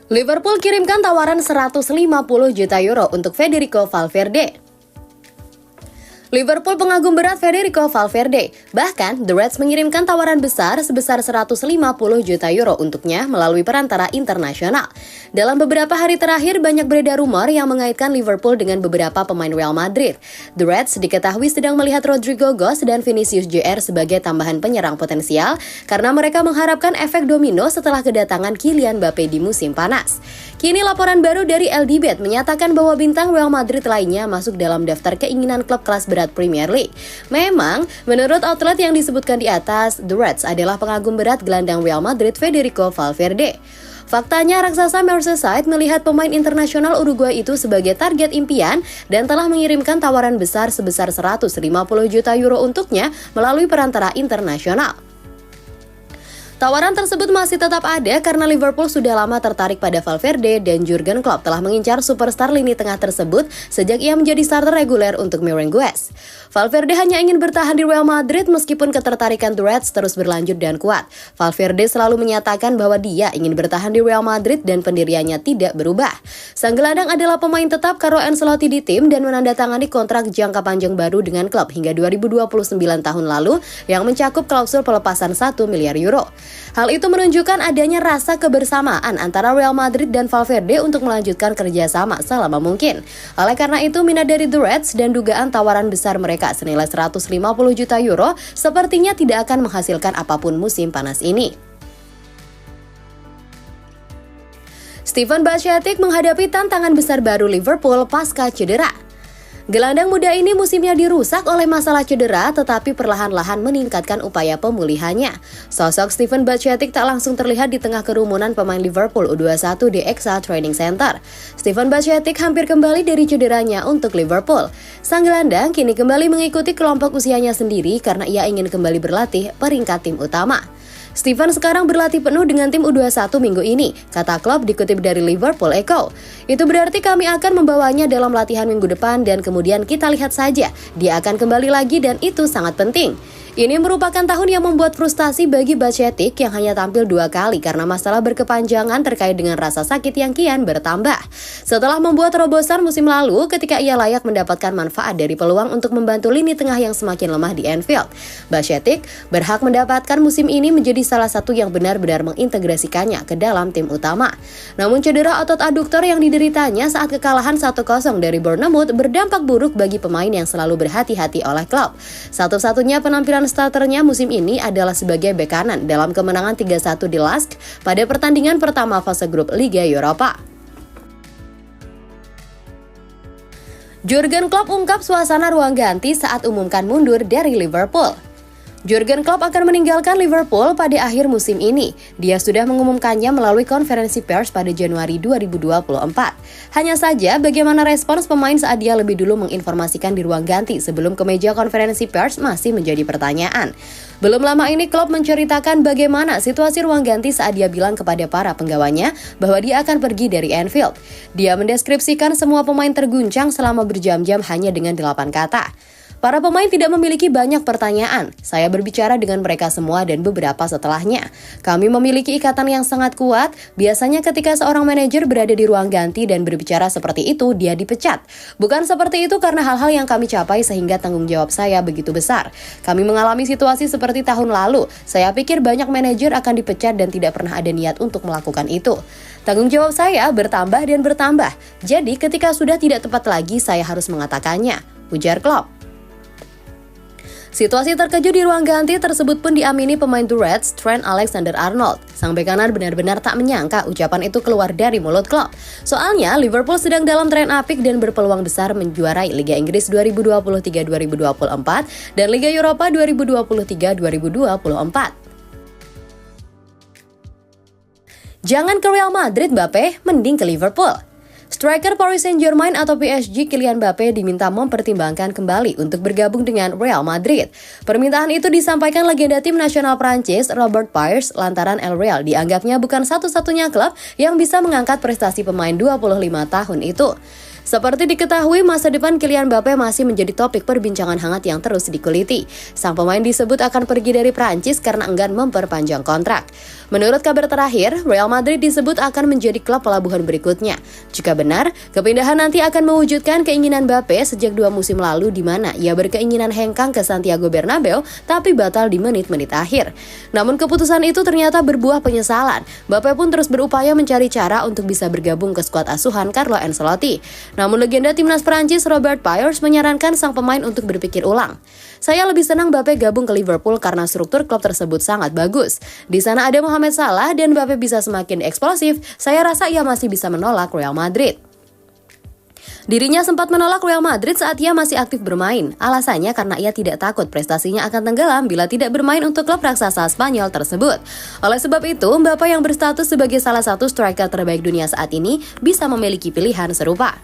Liverpool kirimkan tawaran 150 juta euro untuk Federico Valverde. Liverpool pengagum berat Federico Valverde. Bahkan, The Reds mengirimkan tawaran besar sebesar 150 juta euro untuknya melalui perantara internasional. Dalam beberapa hari terakhir, banyak beredar rumor yang mengaitkan Liverpool dengan beberapa pemain Real Madrid. The Reds diketahui sedang melihat Rodrigo Goes dan Vinicius Jr. sebagai tambahan penyerang potensial karena mereka mengharapkan efek domino setelah kedatangan Kylian Mbappe di musim panas. Kini laporan baru dari LDBet menyatakan bahwa bintang Real Madrid lainnya masuk dalam daftar keinginan klub kelas berat Premier League. Memang, menurut outlet yang disebutkan di atas, The Reds adalah pengagum berat gelandang Real Madrid Federico Valverde. Faktanya, raksasa Merseyside melihat pemain internasional Uruguay itu sebagai target impian dan telah mengirimkan tawaran besar sebesar 150 juta euro untuknya melalui perantara internasional. Tawaran tersebut masih tetap ada karena Liverpool sudah lama tertarik pada Valverde dan Jurgen Klopp telah mengincar superstar lini tengah tersebut sejak ia menjadi starter reguler untuk Merengues. Valverde hanya ingin bertahan di Real Madrid meskipun ketertarikan The Reds terus berlanjut dan kuat. Valverde selalu menyatakan bahwa dia ingin bertahan di Real Madrid dan pendiriannya tidak berubah. Sang gelandang adalah pemain tetap Carlo Ancelotti di tim dan menandatangani kontrak jangka panjang baru dengan klub hingga 2029 tahun lalu yang mencakup klausul pelepasan 1 miliar euro. Hal itu menunjukkan adanya rasa kebersamaan antara Real Madrid dan Valverde untuk melanjutkan kerjasama selama mungkin. Oleh karena itu, minat dari The Reds dan dugaan tawaran besar mereka senilai 150 juta euro sepertinya tidak akan menghasilkan apapun musim panas ini. Steven Bajcetic menghadapi tantangan besar baru Liverpool pasca cedera. Gelandang muda ini musimnya dirusak oleh masalah cedera tetapi perlahan-lahan meningkatkan upaya pemulihannya. Sosok Steven Bajcetic tak langsung terlihat di tengah kerumunan pemain Liverpool U21 di EXA Training Center. Steven Bajcetic hampir kembali dari cederanya untuk Liverpool. Sang gelandang kini kembali mengikuti kelompok usianya sendiri karena ia ingin kembali berlatih peringkat tim utama. Steven sekarang berlatih penuh dengan tim U21 minggu ini, kata Klopp dikutip dari Liverpool Echo. Itu berarti kami akan membawanya dalam latihan minggu depan dan kemudian kita lihat saja. Dia akan kembali lagi dan itu sangat penting. Ini merupakan tahun yang membuat frustasi bagi Bajcetic yang hanya tampil 2 kali karena masalah berkepanjangan terkait dengan rasa sakit yang kian bertambah. Setelah membuat terobosan musim lalu ketika ia layak mendapatkan manfaat dari peluang untuk membantu lini tengah yang semakin lemah di Anfield, Bajcetic berhak mendapatkan musim ini menjadi salah satu yang benar-benar mengintegrasikannya ke dalam tim utama. Namun cedera otot aduktor yang dideritanya saat kekalahan 1-0 dari Bournemouth berdampak buruk bagi pemain yang selalu berhati-hati oleh Klopp. Satu-satunya penampilan starternya musim ini adalah sebagai bek kanan dalam kemenangan 3-1 di LASK pada pertandingan pertama fase grup Liga Eropa. Jurgen Klopp ungkap suasana ruang ganti saat umumkan mundur dari Liverpool. Jurgen Klopp akan meninggalkan Liverpool pada akhir musim ini. Dia sudah mengumumkannya melalui konferensi pers pada Januari 2024. Hanya saja, bagaimana respons pemain saat dia lebih dulu menginformasikan di ruang ganti sebelum ke meja konferensi pers masih menjadi pertanyaan. Belum lama ini Klopp menceritakan bagaimana situasi ruang ganti saat dia bilang kepada para penggawanya bahwa dia akan pergi dari Anfield. Dia mendeskripsikan semua pemain terguncang selama berjam-jam hanya dengan 8 kata. Para pemain tidak memiliki banyak pertanyaan. Saya berbicara dengan mereka semua dan beberapa setelahnya. Kami memiliki ikatan yang sangat kuat. Biasanya ketika seorang manajer berada di ruang ganti dan berbicara seperti itu, dia dipecat. Bukan seperti itu karena hal-hal yang kami capai sehingga tanggung jawab saya begitu besar. Kami mengalami situasi seperti tahun lalu. Saya pikir banyak manajer akan dipecat dan tidak pernah ada niat untuk melakukan itu. Tanggung jawab saya bertambah dan bertambah. Jadi ketika sudah tidak tepat lagi, saya harus mengatakannya, ujar Klopp. Situasi terkejut di ruang ganti tersebut pun diamini pemain The Reds, Trent Alexander-Arnold. Sang bek kanan benar-benar tak menyangka ucapan itu keluar dari mulut Klopp. Soalnya Liverpool sedang dalam tren apik dan berpeluang besar menjuarai Liga Inggris 2023-2024 dan Liga Eropa 2023-2024. Jangan ke Real Madrid, Mbappe, mending ke Liverpool. Striker Paris Saint-Germain atau PSG Kylian Mbappe diminta mempertimbangkan kembali untuk bergabung dengan Real Madrid. Permintaan itu disampaikan legenda tim nasional Prancis Robert Pires lantaran El Real dianggapnya bukan satu-satunya klub yang bisa mengangkat prestasi pemain 25 tahun itu. Seperti diketahui, masa depan Kylian Mbappe masih menjadi topik perbincangan hangat yang terus dikuliti. Sang pemain disebut akan pergi dari Prancis karena enggan memperpanjang kontrak. Menurut kabar terakhir, Real Madrid disebut akan menjadi klub pelabuhan berikutnya. Jika benar, kepindahan nanti akan mewujudkan keinginan Mbappe sejak 2 musim lalu di mana ia berkeinginan hengkang ke Santiago Bernabeu tapi batal di menit-menit akhir. Namun keputusan itu ternyata berbuah penyesalan. Mbappe pun terus berupaya mencari cara untuk bisa bergabung ke skuad asuhan Carlo Ancelotti. Namun legenda timnas Prancis Robert Pires menyarankan sang pemain untuk berpikir ulang. Saya lebih senang Mbappe gabung ke Liverpool karena struktur klub tersebut sangat bagus. Di sana ada Mohamed Salah dan Mbappe bisa semakin eksplosif. Saya rasa ia masih bisa menolak Real Madrid. Dirinya sempat menolak Real Madrid saat ia masih aktif bermain. Alasannya karena ia tidak takut prestasinya akan tenggelam bila tidak bermain untuk klub raksasa Spanyol tersebut. Oleh sebab itu, Mbappe yang berstatus sebagai salah satu striker terbaik dunia saat ini bisa memiliki pilihan serupa.